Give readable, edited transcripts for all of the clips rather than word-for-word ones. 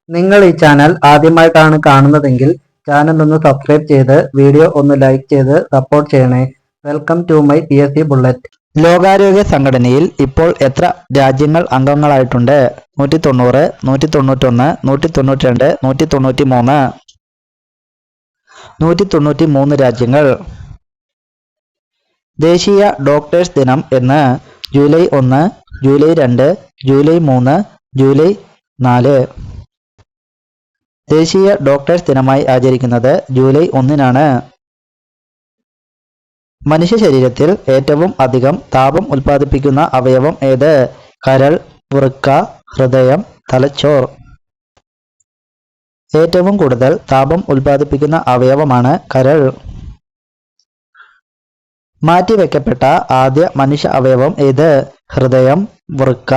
നിങ്ങൾ ഈ ചാനൽ ആദ്യമായിട്ടാണ് കാണുന്നതെങ്കിൽ ചാനൽ ഒന്ന് സബ്സ്ക്രൈബ് ചെയ്ത് വീഡിയോ ഒന്ന് ലൈക്ക് ചെയ്ത് സപ്പോർട്ട് ചെയ്യണേ. Welcome to my PSC bullet. ലോകാരോഗ്യ സംഘടനയിൽ ഇപ്പോൾ എത്ര രാജ്യങ്ങൾ അംഗങ്ങളായിട്ടുണ്ട്? 190, 191, 192, 193. 193 രാജ്യങ്ങൾ. ദേശീയ ഡോക്ടേഴ്സ് ദിനം എന്ന് ജൂലൈ 1, ജൂലൈ 2, ജൂലൈ 3, ജൂലൈ 4. ദേശീയ ഡോക്ടേഴ്സ് ദിനമായി ആചരിക്കുന്നത് ജൂലൈ 1-നാണ്. മനുഷ്യ ശരീരത്തിൽ ഏറ്റവും അധികം താപം ഉൽപ്പാദിപ്പിക്കുന്ന അവയവം ഏത്? കരൾ, വൃക്ക, ഹൃദയം, തലച്ചോർ. ഏറ്റവും കൂടുതൽ താപം ഉൽപ്പാദിപ്പിക്കുന്ന അവയവമാണ് കരൾ. മാറ്റിവെക്കപ്പെട്ട ആദ്യ മനുഷ്യ അവയവം ഏത്? ഹൃദയം, വൃക്ക,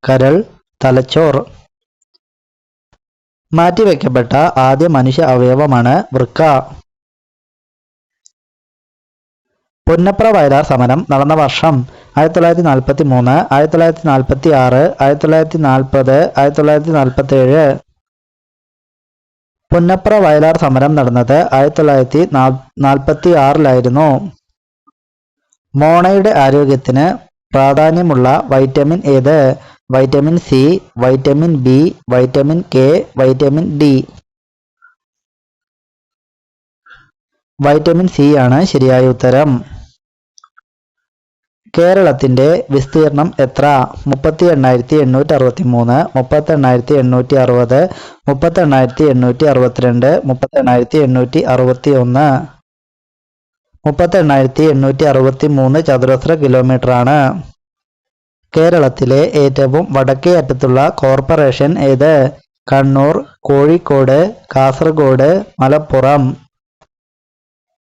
കരൾ, തലച്ചോർ. മാറ്റിവെക്കപ്പെട്ട ആദ്യ മനുഷ്യ അവയവമാണ് വൃക്ക. പുന്നപ്ര വയലാർ സമരം നടന്ന വർഷം 1943, 1946, 1940, 1947. പുന്നപ്ര വയലാർ സമരം നടന്നത് 1946-ലായിരുന്നു. മോണയുടെ ആരോഗ്യത്തിന് പ്രാധാന്യമുള്ള വൈറ്റമിൻ ഏത്? Vitamin C, vitamin B, vitamin K, vitamin D. Vitamin C ആണ് ശരിയായ ഉത്തരം. കേരളത്തിന്റെ വിസ്തീർണം എത്ര? 38,863, 38,860, 38,862, 38,861. 38,863 ചതുരശ്ര കിലോമീറ്ററാണ്. കേരളത്തിലെ ഏറ്റവും വടക്കേ അറ്റത്തുള്ള കോർപ്പറേഷൻ ഏത്? കണ്ണൂർ, കോഴിക്കോട്, കാസർഗോഡ്, മലപ്പുറം.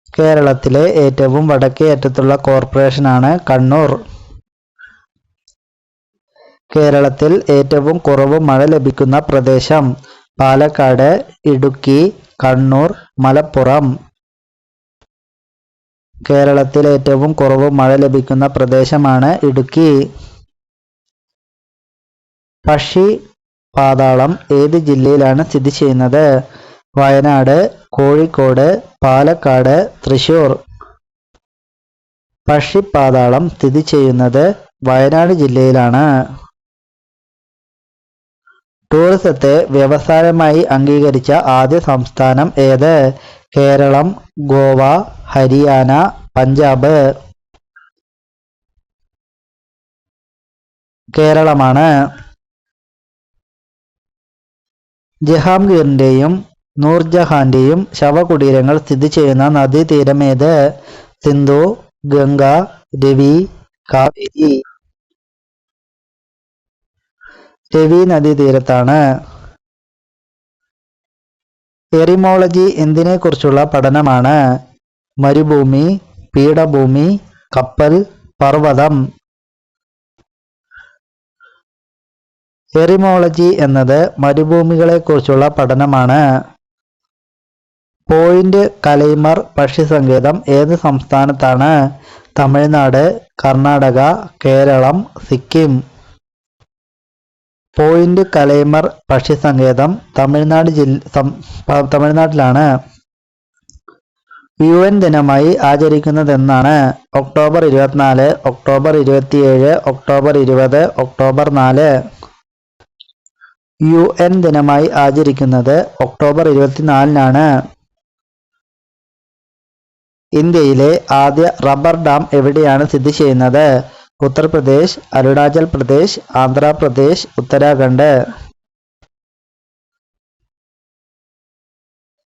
കേരളത്തിലെ ഏറ്റവും വടക്കേ അറ്റത്തുള്ള കോർപ്പറേഷനാണ് കണ്ണൂർ. കേരളത്തിൽ ഏറ്റവും കുറവ് മഴ ലഭിക്കുന്ന പ്രദേശം? പാലക്കാട്, ഇടുക്കി, കണ്ണൂർ, മലപ്പുറം. കേരളത്തിൽ ഏറ്റവും കുറവ് മഴ ലഭിക്കുന്ന പ്രദേശമാണ് ഇടുക്കി. പക്ഷി പാതാളം ഏത് ജില്ലയിലാണ് സ്ഥിതി ചെയ്യുന്നത്? വയനാട്, കോഴിക്കോട്, പാലക്കാട്, തൃശൂർ. പക്ഷിപ്പാതാളം സ്ഥിതി ചെയ്യുന്നത് വയനാട് ജില്ലയിലാണ്. ടൂറിസത്തെ വ്യവസായമായി അംഗീകരിച്ച ആദ്യ സംസ്ഥാനം ഏത്? കേരളം, ഗോവ, ഹരിയാന, പഞ്ചാബ്. കേരളമാണ്. ജഹാംഗീറിന്റെയും നൂർജഹാന്റെയും ശവകുടീരങ്ങൾ സ്ഥിതി ചെയ്യുന്ന നദീതീരം ഏത്? സിന്ധു, ഗംഗ, രവി, കാവേരി. രവി നദീതീരത്താണ്. എറിമോളജി എന്തിനെക്കുറിച്ചുള്ള പഠനമാണ്? മരുഭൂമി, പീഠഭൂമി, കപ്പൽ, പർവ്വതം. എറിമോളജി എന്നത് മരുഭൂമികളെക്കുറിച്ചുള്ള പഠനമാണ്. പോയിന്റ് കലൈമർ പക്ഷിസങ്കേതം ഏത് സംസ്ഥാനത്താണ്? തമിഴ്നാട്, കർണാടക, കേരളം, സിക്കിം. പോയിന്റ് കലൈമർ പക്ഷിസങ്കേതം തമിഴ്നാട്ടിലാണ്. UN ദിനമായി ആചരിക്കുന്നതെന്നാണ്? October 24, October 27, October 20, October 4. UN ദിനമായി ആചരിക്കുന്നത് ഒക്ടോബർ 24-നാണ്. ഇന്ത്യയിലെ ആദ്യ റബ്ബർ ഡാം എവിടെയാണ് സ്ഥിതി ചെയ്യുന്നത്? ഉത്തർപ്രദേശ്, അരുണാചൽ പ്രദേശ്, ആന്ധ്രാപ്രദേശ്, ഉത്തരാഖണ്ഡ്.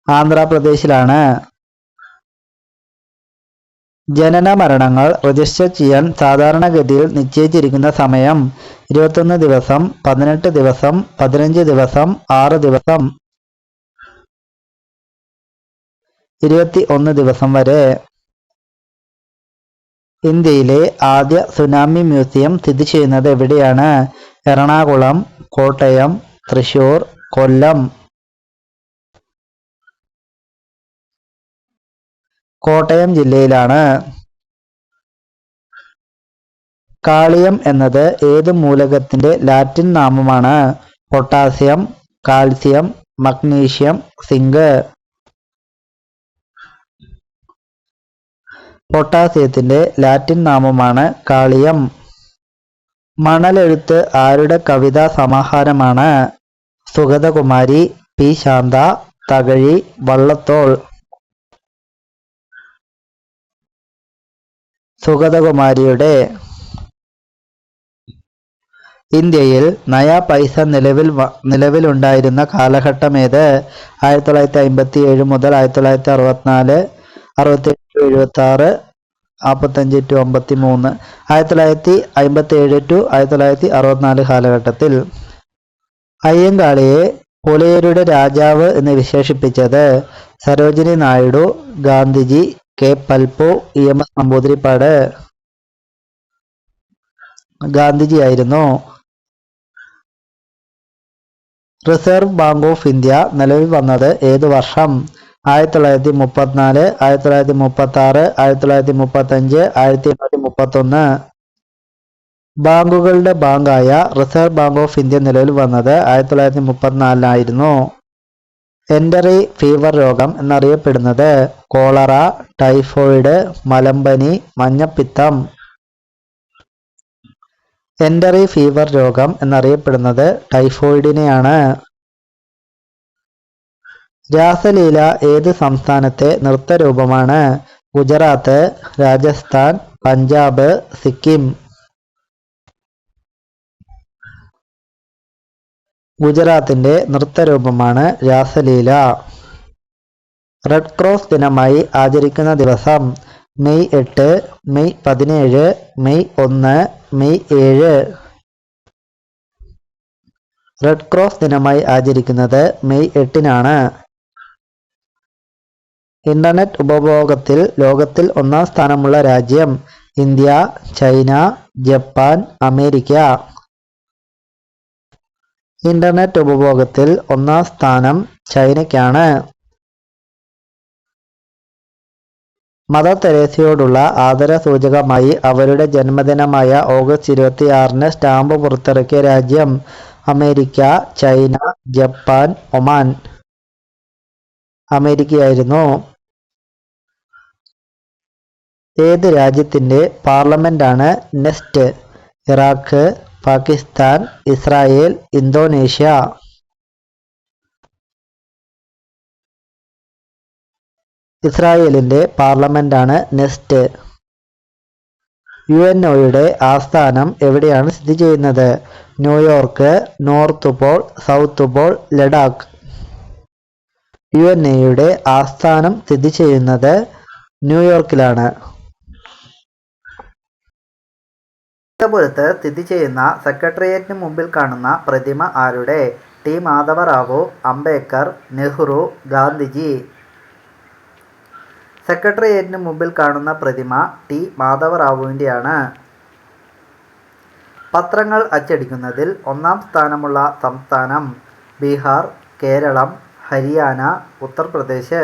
ആന്ധ്രാപ്രദേശിലാണ്. ജനന മരണങ്ങൾ രജിസ്റ്റർ ചെയ്യാൻ സാധാരണഗതിയിൽ നിശ്ചയിച്ചിരിക്കുന്ന സമയം? 21 ദിവസം, 18 ദിവസം, 15 ദിവസം, 6 ദിവസം. 21 ദിവസം വരെ. ഇന്ത്യയിലെ ആദ്യ സുനാമി മ്യൂസിയം സ്ഥിതി ചെയ്യുന്നത് എവിടെയാണ്? എറണാകുളം, കോട്ടയം, തൃശൂർ, കൊല്ലം. കോട്ടയം ജില്ലയിലാണ്. കാളിയം എന്നത് ഏത് മൂലകത്തിന്റെ ലാറ്റിൻ നാമമാണ്? Potassium, calcium, magnesium, zinc. പൊട്ടാസ്യത്തിന്റെ ലാറ്റിൻ നാമമാണ് കാളിയം. മണലെഴുത്ത് ആരുടെ കവിതാ സമാഹാരമാണ്? സുഗതകുമാരി, പി. ശാന്ത, തകഴി, വള്ളത്തോൾ. സുഗതകുമാരിയുടെ. ഇന്ത്യയിൽ നയാ പൈസ നിലവിലുണ്ടായിരുന്ന കാലഘട്ടമേത്? 1957 മുതൽ 1964, 67 to 76, 45 to 53, 1957 to 1964 കാലഘട്ടത്തിൽ. അയ്യങ്കാളിയെ പുലയരുടെ രാജാവ് എന്ന് വിശേഷിപ്പിച്ചത്? സരോജിനി നായിഡു, ഗാന്ധിജി, കെ. പൽപു, EMS നമ്പൂതിരിപ്പാട്. ഗാന്ധിജിയായിരുന്നു. റിസർവ് ബാങ്ക് ഓഫ് ഇന്ത്യ നിലവിൽ വന്നത് ഏതു വർഷം? 1934, 1936, 1935, 1831. ബാങ്കുകളുടെ ബാങ്കായ റിസർവ് ബാങ്ക് ഓഫ് ഇന്ത്യ നിലവിൽ വന്നത് 1934 എൻഡറി ഫീവർ രോഗം എന്നറിയപ്പെടുന്നത്? കോളറ, ടൈഫോയിഡ്, മലമ്പനി, മഞ്ഞപ്പിത്തം. എൻഡറി ഫീവർ രോഗം എന്നറിയപ്പെടുന്നത് ടൈഫോയിഡിനെയാണ്. രാസലീല ഏത് സംസ്ഥാനത്തെ നൃത്തരൂപമാണ്? ഗുജറാത്ത്, രാജസ്ഥാൻ, പഞ്ചാബ്, സിക്കിം. ഗുജറാത്തിന്റെ നൃത്തരൂപമാണ് രാസലീല. റെഡ് ക്രോസ് ദിനമായി ആചരിക്കുന്ന ദിവസം? May 8, May 17, May 1, May 7. Red cross ദിനമായി ആചരിക്കുന്നത് മെയ് 8-നാണ്. ഇന്റർനെറ്റ് ഉപഭോഗത്തിൽ ലോകത്തിൽ ഒന്നാം സ്ഥാനമുള്ള രാജ്യം? India, China, Japan, America. Internet ഉപഭോഗത്തിൽ ഒന്നാം സ്ഥാനം ചൈനയ്ക്കാണ്. മദർ തെരേസയോടുള്ള ആദരസൂചകമായി അവരുടെ ജന്മദിനമായ ഓഗസ്റ്റ് 26-ന് സ്റ്റാമ്പ് പുറത്തിറക്കിയ രാജ്യം? America, China, Japan, Oman. അമേരിക്കയായിരുന്നു. ഏത് രാജ്യത്തിന്റെ പാർലമെന്റാണ് Knesset? Iraq, Pakistan, Israel, Indonesia. ഇസ്രായേലിന്റെ പാർലമെന്റാണ് നെസ്റ്റ്. UNOയുടെ ആസ്ഥാനം എവിടെയാണ് സ്ഥിതി ചെയ്യുന്നത്? New York, north pole, south pole, Ladakh. UNOയുടെ ആസ്ഥാനം സ്ഥിതി ചെയ്യുന്നത് ന്യൂയോർക്കിലാണ്. തിരുവനന്തപുരത്ത് സ്ഥിതി ചെയ്യുന്ന സെക്രട്ടേറിയറ്റിന് മുമ്പിൽ കാണുന്ന പ്രതിമ ആരുടെ? ടി. മാധവറാവു, അംബേദ്കർ, നെഹ്റു, ഗാന്ധിജി. സെക്രട്ടേറിയറ്റിന് മുമ്പിൽ കാണുന്ന പ്രതിമ ടി. മാധവറാവുവിൻ്റെയാണ്. പത്രങ്ങൾ അച്ചടിക്കുന്നതിൽ ഒന്നാം സ്ഥാനമുള്ള സംസ്ഥാനം? ബീഹാർ, കേരളം, ഹരിയാന, ഉത്തർപ്രദേശ്.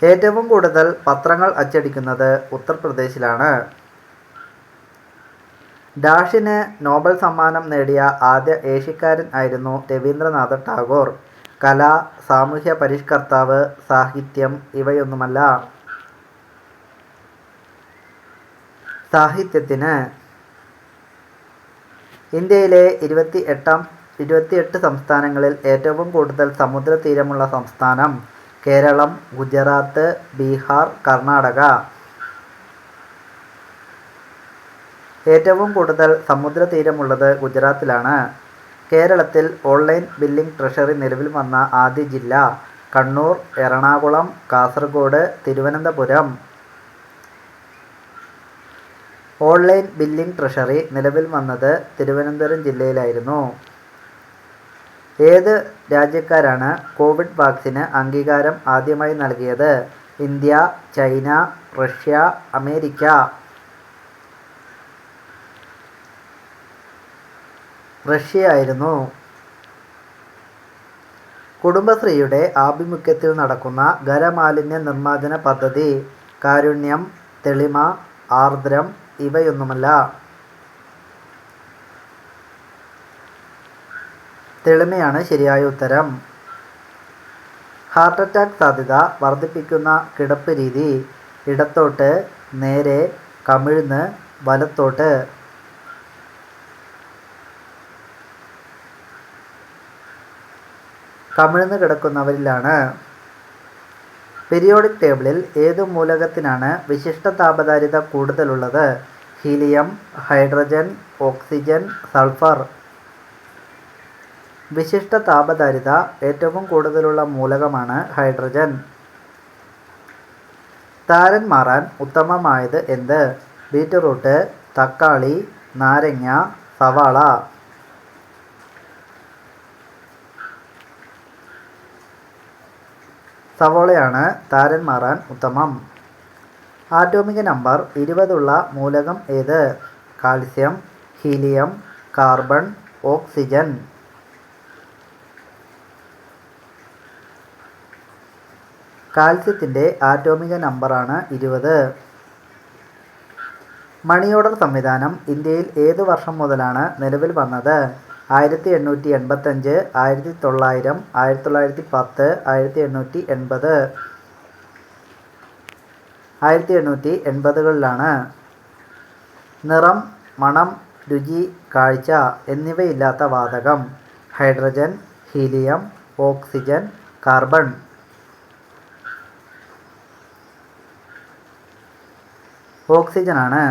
ഏറ്റവും കൂടുതൽ പത്രങ്ങൾ അച്ചടിക്കുന്നത് ഉത്തർപ്രദേശിലാണ്. ഡാഷിന് നോബൽ സമ്മാനം നേടിയ ആദ്യ ഏഷ്യക്കാരൻ ആയിരുന്നു രവീന്ദ്രനാഥ ടാഗോർ. കല, സാമൂഹ്യ പരിഷ്കർത്താവ്, സാഹിത്യം ഇവയൊന്നുമല്ല. സാഹിത്യത്തിന്. ഇന്ത്യയിലെ 28 സംസ്ഥാനങ്ങളിൽ ഏറ്റവും കൂടുതൽ സമുദ്രതീരമുള്ള സംസ്ഥാനം? കേരളം, ഗുജറാത്ത്, ബീഹാർ, കർണാടക. ഏറ്റവും കൂടുതൽ സമുദ്രതീരമുള്ളത് ഗുജറാത്തിലാണ്. കേരളത്തിൽ ഓൺലൈൻ ബില്ലിംഗ് ട്രഷറി നിലവിൽ വന്ന ആദ്യ ജില്ല? Kannur, Ernakulam, Kasaragod, Thiruvananthapuram. Online billing treasury നിലവിൽ വന്നത് തിരുവനന്തപുരം ജില്ലയിലായിരുന്നു. ഏത് രാജ്യക്കാരാണ് കോവിഡ് വാക്സിന് അംഗീകാരം ആദ്യമായി നൽകിയത്? India, China, Russia, America. റഷ്യയായിരുന്നു. കുടുംബശ്രീയുടെ ആഭിമുഖ്യത്തിൽ നടക്കുന്ന ഖരമാലിന്യ നിർമ്മാർജ്ജന പദ്ധതി? കാരുണ്യം, തെളിമ, ആർദ്രം ഇവയൊന്നുമല്ല. തെളിമയാണ് ശരിയായ ഉത്തരം. ഹാർട്ട് അറ്റാക്ക് സാധ്യത വർദ്ധിപ്പിക്കുന്ന കിടപ്പ് രീതി: ഇടത്തോട്ട്, നേരെ, കമിഴ്ന്ന്, വലത്തോട്ട്. കമിഴ്ന്ന് കിടക്കുന്നവരിലാണ്. പീരിയോഡിക് ടേബിളിൽ ഏതു മൂലകത്തിനാണ് വിശിഷ്ട താപധാരിത കൂടുതലുള്ളത്? Helium, hydrogen, oxygen, sulphur. വിശിഷ്ട താപധാരിത ഏറ്റവും കൂടുതലുള്ള മൂലകമാണ് ഹൈഡ്രജൻ. താരൻ മാറാൻ ഉത്തമമായത് എന്ത്? ബീറ്റ്റൂട്ട്, തക്കാളി, നാരങ്ങ, സവാള. സവാളയാണ് താരൻ മാറാൻ ഉത്തമം. ആറ്റോമിക നമ്പർ 20 ഉള്ള മൂലകം ഏത്? Calcium, helium, carbon, oxygen. കാൽസ്യത്തിൻ്റെ ആറ്റോമിക നമ്പറാണ് 20. മണി ഓർഡർ സംവിധാനം ഇന്ത്യയിൽ ഏതു വർഷം മുതലാണ് നിലവിൽ വന്നത്? 1885, 1900, 1910, 1880. 1880കളിലാണ്. നിറം, മണം, രുചി, കാഴ്ച എന്നിവയില്ലാത്ത വാതകം: ഹൈഡ്രജൻ, ഹീലിയം, ഓക്സിജൻ, കാർബൺ. ഓക്സിജനാണ്.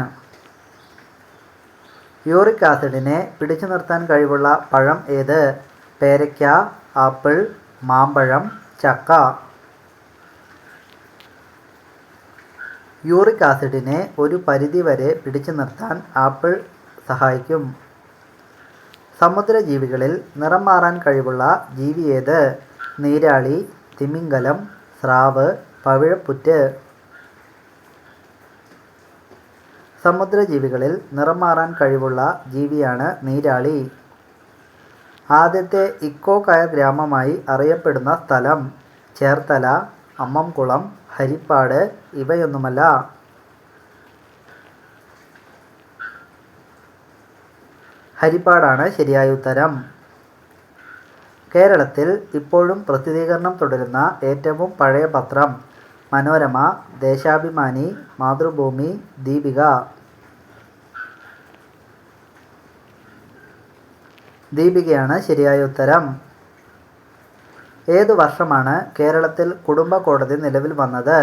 യൂറിക് ആസിഡിനെ പിടിച്ചു നിർത്താൻ കഴിവുള്ള പഴം ഏത്? പേരയ്ക്ക, ആപ്പിൾ, മാമ്പഴം, ചക്ക. യൂറിക് ആസിഡിനെ ഒരു പരിധിവരെ പിടിച്ചു നിർത്താൻ ആപ്പിൾ സഹായിക്കും. സമുദ്രജീവികളിൽ നിറം മാറാൻ കഴിവുള്ള ജീവി ഏത്? നീരാളി, തിമിംഗലം, സ്രാവ്, പവിഴപ്പുറ്റ്. സമുദ്രജീവികളിൽ നിറം മാറാൻ കഴിവുള്ള ജീവിയാണ് നീരാളി. ആദ്യത്തെ ഇക്കോ കയർ ഗ്രാമമായി അറിയപ്പെടുന്ന സ്ഥലം? ചേർത്തല, അമ്മംകുളം, ഹരിപ്പാട്. ഇവയൊന്നുമല്ല. ഹരിപ്പാടാണ് ശരിയായ ഉത്തരം. കേരളത്തിൽ ഇപ്പോഴും പ്രസിദ്ധീകരണം തുടരുന്ന ഏറ്റവും പഴയ പത്രം? മനോരമ, ദേശാഭിമാനി, മാതൃഭൂമി, ദീപിക. ദീപികയാണ് ശരിയായ ഉത്തരം. ഏതു വർഷമാണ് കേരളത്തിൽ കുടുംബ കോടതി നിലവിൽ വന്നത്?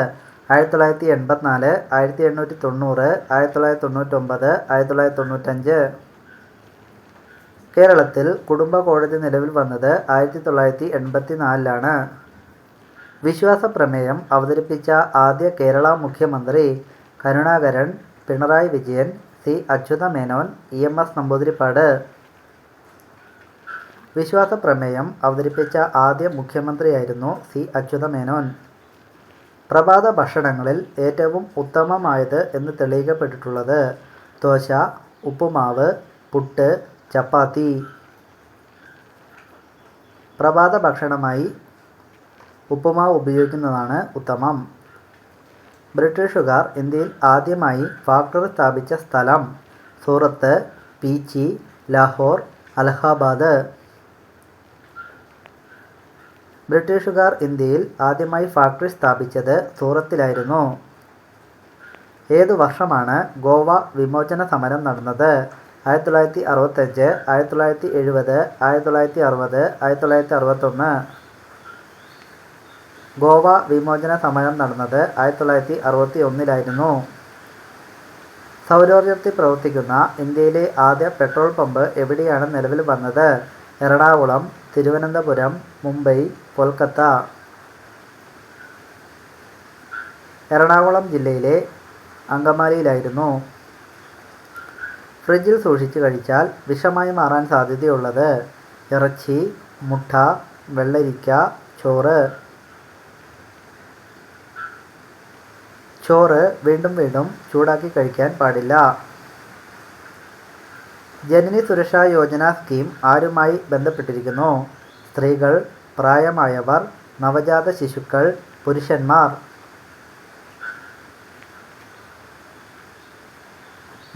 1984, 1890, 1999, 1995. കേരളത്തിൽ കുടുംബ കോടതി നിലവിൽ വന്നത് 1984ലാണ്. വിശ്വാസപ്രമേയം അവതരിപ്പിച്ച ആദ്യ കേരള മുഖ്യമന്ത്രി? Karunakaran, Pinarayi Vijayan, C Achutha Menon, EMS Namboodiripad. വിശ്വാസപ്രമേയം അവതരിപ്പിച്ച ആദ്യ മുഖ്യമന്ത്രിയായിരുന്നു സി അച്യുതമേനോൻ. പ്രഭാത ഭക്ഷണങ്ങളിൽ ഏറ്റവും ഉത്തമമായത് എന്ന് തെളിയിക്കപ്പെട്ടിട്ടുള്ളത്? ദോശ, ഉപ്പുമാവ്, പുട്ട്, ചപ്പാത്തി. പ്രഭാത ഭക്ഷണമായി ഉപ്പുമാവ് ഉപയോഗിക്കുന്നതാണ് ഉത്തമം. ബ്രിട്ടീഷുകാർ ഇന്ത്യയിൽ ആദ്യമായി ഫാക്ടറി സ്ഥാപിച്ച സ്ഥലം? സൂറത്ത്, പീച്ചി, ലാഹോർ, അലഹാബാദ്. ബ്രിട്ടീഷുകാർ ഇന്ത്യയിൽ ആദ്യമായി ഫാക്ടറി സ്ഥാപിച്ചത് സൂറത്തിലായിരുന്നു. ഏതു വർഷമാണ് ഗോവ വിമോചന സമരം നടന്നത്? 1965, 1970, 1960, 1961. ഗോവ വിമോചന സമരം നടന്നത് 1961ലായിരുന്നു. സൗരോർജ്ജത്തിൽ പ്രവർത്തിക്കുന്ന ഇന്ത്യയിലെ ആദ്യ പെട്രോൾ പമ്പ് എവിടെയാണ് നിലവിൽ വന്നത്? എറണാകുളം, തിരുവനന്തപുരം, മുംബൈ, കൊൽക്കത്ത. എറണാകുളം ജില്ലയിലെ അങ്കമാലിയിലായിരുന്നു. ഫ്രിഡ്ജിൽ സൂക്ഷിച്ചു കഴിച്ചാൽ വിഷമായി മാറാൻ സാധ്യതയുള്ളത്? ഇറച്ചി, മുട്ട, വെള്ളരിക്ക, ചോറ്. ചോറ് വീണ്ടും വീണ്ടും ചൂടാക്കി കഴിക്കാൻ പാടില്ല. ജനനി സുരക്ഷാ യോജന സ്കീം ആരുമായി ബന്ധപ്പെട്ടിരിക്കുന്നു? സ്ത്രീകൾ, പ്രായമായവർ, നവജാത ശിശുക്കൾ, പുരുഷന്മാർ.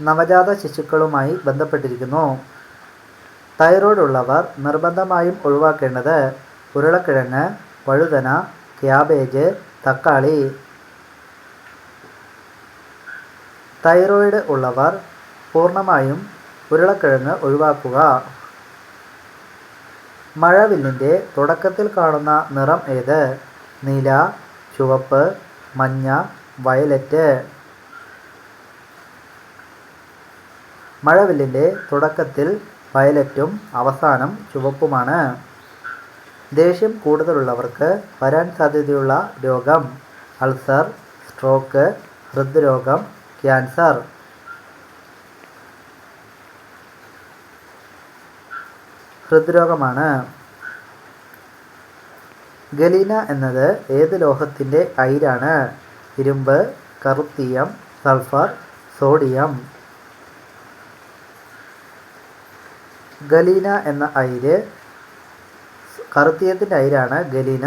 നവജാത ശിശുക്കളുമായി ബന്ധപ്പെട്ടിരിക്കുന്നു. തൈറോയ്ഡ് ഉള്ളവർ നിർബന്ധമായും ഒഴിവാക്കേണ്ടത് ഉരുളക്കിഴങ്ങ്, വഴുതന, ക്യാബേജ്, തക്കാളി. തൈറോയ്ഡ് ഉള്ളവർ പൂർണ്ണമായും ഉരുളക്കിഴങ്ങ് ഒഴിവാക്കുക. മഴവില്ലിൻ്റെ തുടക്കത്തിൽ കാണുന്ന നിറം ഏത്? നീല, ചുവപ്പ്, മഞ്ഞ, വയലറ്റ്. മഴവില്ലിൻ്റെ തുടക്കത്തിൽ വയലറ്റും അവസാനം ചുവപ്പുമാണ്. ദേഷ്യം കൂടുതലുള്ളവർക്ക് വരാൻ സാധ്യതയുള്ള രോഗം? അൾസർ, സ്ട്രോക്ക്, ഹൃദ്രോഗം, ക്യാൻസർ. ഹൃദ്രോഗമാണ്. ഗലീന എന്നത് ഏത് ലോഹത്തിൻ്റെ അയിരാണ്? ഇരുമ്പ്, കറുത്തീയം, സൾഫർ, സോഡിയം. ഗലീന എന്ന അയിര് കറുത്തീയത്തിൻ്റെ അയിരാണ് ഗലീന.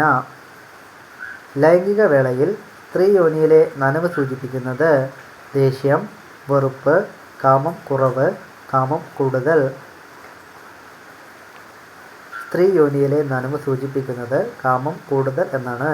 ലൈംഗിക വേളയിൽ സ്ത്രീ യോനിയിലെ നനവ് സൂചിപ്പിക്കുന്നത്? ദേഷ്യം, വെറുപ്പ്, കാമം കുറവ്, കാമം കൂടുതൽ. സ്ത്രീ യോനിയിലെ നനവ് സൂചിപ്പിക്കുന്നത് കാമം കൂടുതൽ എന്നാണ്.